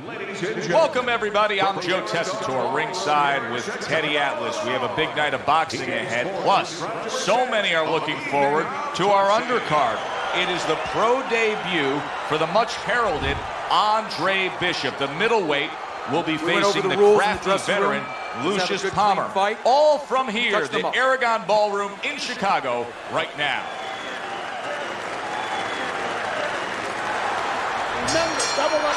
Welcome, everybody. I'm Joe Tessitore, ringside with Teddy Atlas. We have a big night of boxing ahead. Plus, so many are looking forward to our undercard. It is the pro debut for the much-heralded Andre Bishop. The middleweight will be facing the crafty veteran Lucius Palmer. All from here, the Aragon Ballroom in Chicago right now.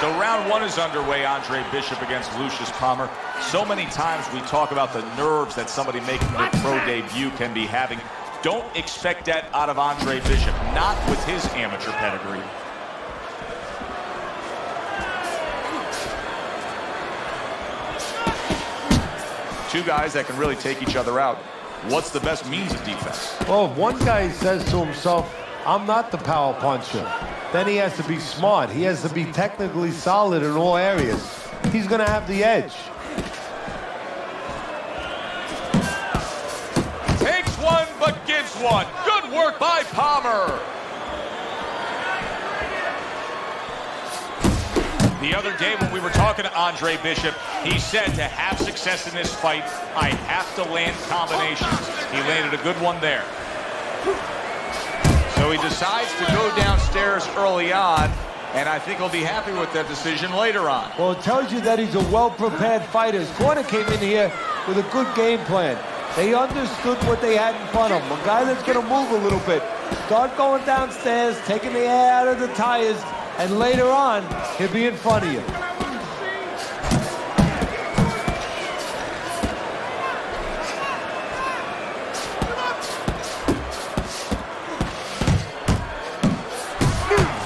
So round one is underway. Andre Bishop against Lucius Palmer. So many times we talk about the nerves that somebody making their pro debut can be having. Don't expect that out of Andre Bishop, not with his amateur pedigree. Two guys that can really take each other out. What's the best means of defense? Well, if one guy says to himself, I'm not the power puncher, then he has to be smart. He has to be technically solid in all areas. He's going to have the edge. Takes one, but gives one. Good work by Palmer. The other day when we were talking to Andre Bishop, he said to have success in this fight, I have to land combinations. He landed a good one there. So he decides to go downstairs early on, and I think he'll be happy with that decision later on. Well, it tells you that he's a well-prepared fighter. His corner came in here with a good game plan. They understood what they had in front of him. A guy that's going to move a little bit. Start going downstairs, taking the air out of the tires, and later on, he'll be in front of you.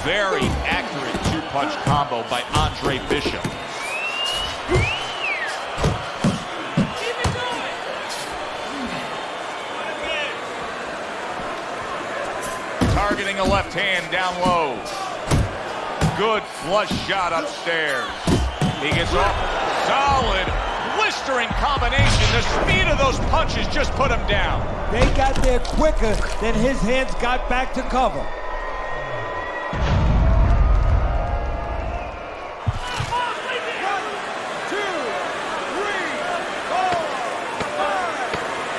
Very accurate two-punch combo by Andre Bishop. Targeting a left hand down low. Good flush shot upstairs. He gets off. Solid, blistering combination. The speed of those punches just put him down. They got there quicker than his hands got back to cover.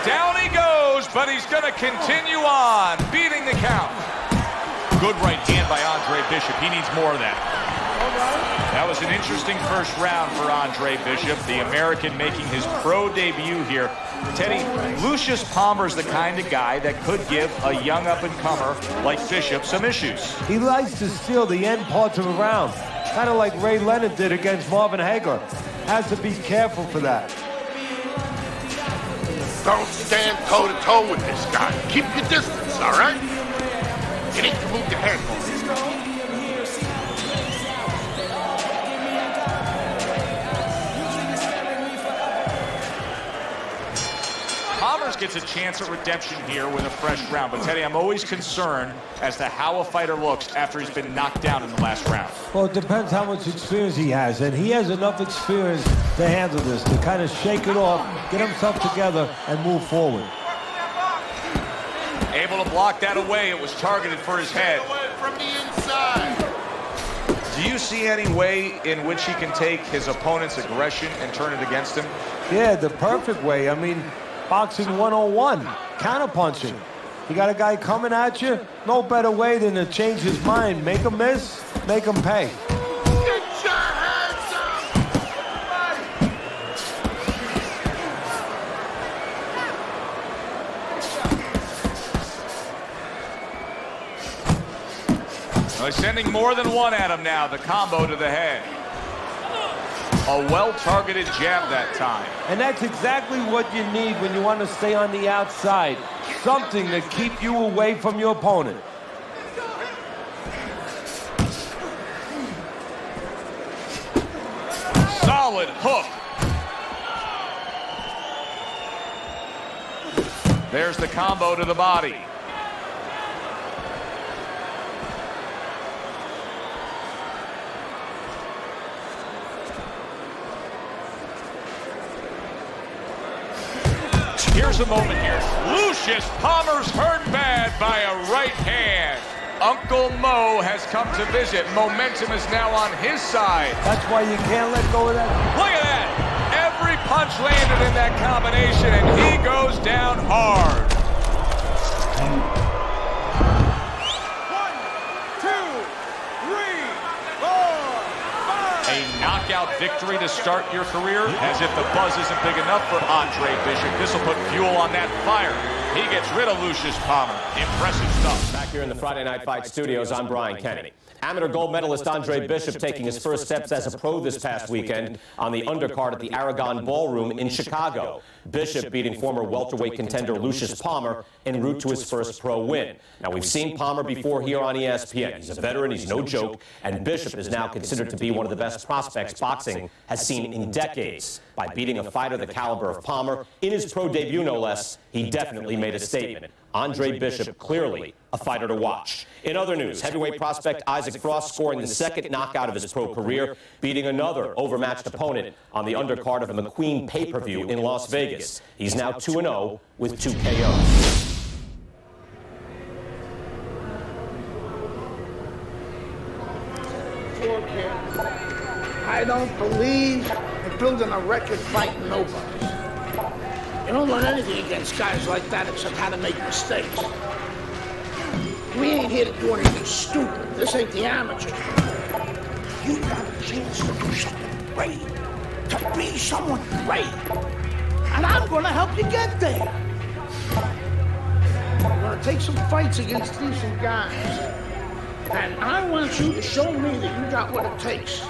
Down he goes, but he's going to continue on, beating the count. Good right hand by Andre Bishop. He needs more of that. That was an interesting first round for Andre Bishop, the American making his pro debut here. Teddy, Lucius Palmer's the kind of guy that could give a young up-and-comer like Bishop some issues. He likes to steal the end parts of a round, kind of like Ray Leonard did against Marvin Hagler. Has to be careful for that. Don't stand toe-to-toe with this guy. Keep your distance, all right? You need to move your head more. Palmer gets a chance at redemption here with a fresh round. But, Teddy, I'm always concerned as to how a fighter looks after he's been knocked down in the last round. Well, it depends how much experience he has. And he has enough experience to handle this, to kind of shake it off, get himself together, and move forward. Able to block that away. It was targeted for his head. From the inside. Do you see any way in which he can take his opponent's aggression and turn it against him? Yeah, the perfect way. I mean, boxing 101, counterpunching. You got a guy coming at you, no better way than to change his mind. Make him miss, make him pay. Get your hands up! Well, he's sending more than one at him now. The combo to the head. A well-targeted jab that time. And that's exactly what you need when you want to stay on the outside. Something to keep you away from your opponent. Solid hook. There's the combo to the body. Here's a moment here. Lucius Palmer's hurt bad by a right hand. Uncle Mo has come to visit. Momentum is now on his side. That's why you can't let go of that. Look at that. Every punch landed in that combination, and he goes down hard. 1, 2, 3, 4, 5. A knockout victory to start your career? As if the buzz isn't big enough for Andre Bishop. This will put fuel on that fire. He gets rid of Lucius Palmer. Impressive stuff. Back here in the Friday Night Fight studios, I'm Brian Kennedy. Amateur gold medalist Andre Bishop taking his first steps as a pro this past weekend on the undercard at the Aragon Ballroom in Chicago. Bishop beating former welterweight contender Lucius Palmer en route to his first pro win. Now, we've seen Palmer before here on ESPN. He's a veteran, he's no joke, and Bishop is now considered to be one of the best prospects boxing has seen in decades. By beating a fighter the caliber of Palmer in his pro debut, no less, he definitely made a statement. Andre Bishop, clearly a fighter to watch. In other news, heavyweight prospect Isaac Frost scoring the second knockout of his pro career, beating another overmatched opponent on the undercard of a McQueen pay-per-view in Las Vegas. He's now 2-0 with 2 KOs. I don't believe in building a record fighting nobody. You don't learn anything against guys like that except how to make mistakes. We ain't here to do anything stupid. This ain't the amateur. You got a chance to do something great, to be someone great. And I'm gonna help you get there. I'm gonna take some fights against decent guys. And I want you to show me that you got what it takes.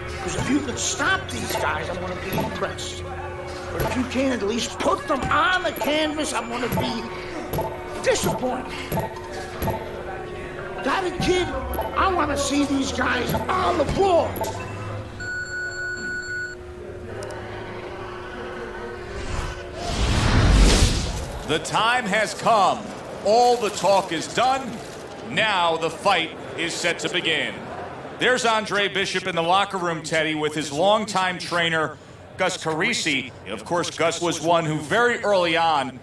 Because if you can stop these guys, I'm gonna be impressed. But if you can't at least put them on the canvas, I'm gonna be disappointed. Got it, kid? I wanna see these guys on the floor. The time has come. All the talk is done. Now the fight is set to begin. There's Andre Bishop in the locker room, Teddy, with his longtime trainer, Gus Carisi. Of course, Gus was one who very early on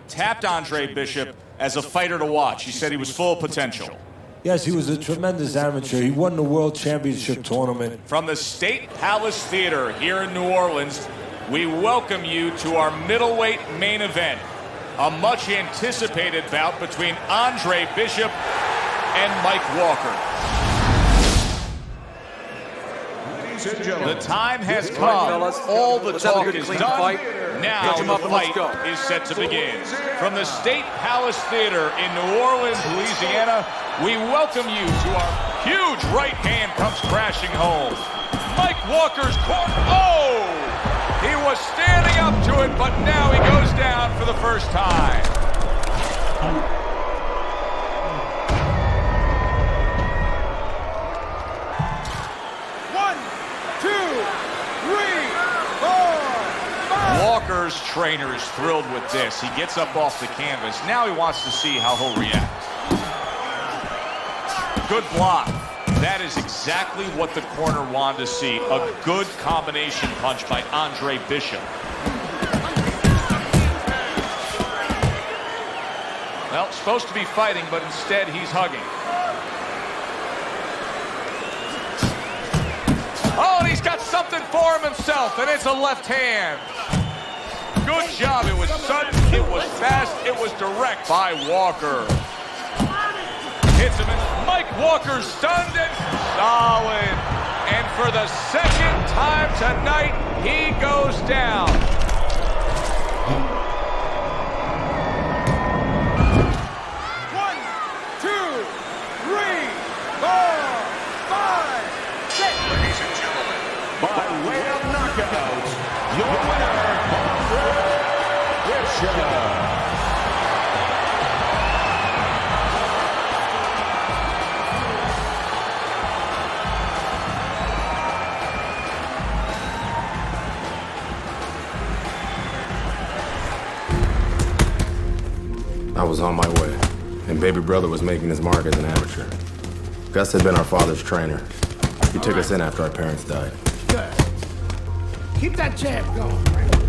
tapped Andre Bishop as a fighter to watch. He said he was full of potential. Yes, he was a tremendous amateur. He won the World Championship tournament. From the State Palace Theater here in New Orleans, we welcome you to our middleweight main event. A much anticipated bout between Andre Bishop and Mike Walker. The time has come. All the talk is done. Now the fight is set to begin. From the State Palace Theater in New Orleans, Louisiana, we welcome you to our huge right hand comes crashing home. Mike Walker's corner. Oh! He was standing up to it, but now he goes down for the first time. Walker's trainer is thrilled with this. He gets up off the canvas. Now he wants to see how he'll react. Good block. That is exactly what the corner wanted to see. A good combination punch by Andre Bishop. Well, supposed to be fighting, but instead he's hugging. Oh, and he's got something for him himself, and it's a left hand. Good job. It was sudden, it was fast, it was direct by Walker. Hits him, and Mike Walker's stunned and solid. And for the second time tonight, he goes down. One, two, three, four, five, six. Ladies and gentlemen, by way of knockout, your winner, Andre Bishop. I was on my way, and baby brother was making his mark as an amateur. Gus had been our father's trainer. He took us in after our parents died. Good. Keep that jab going, Brandon.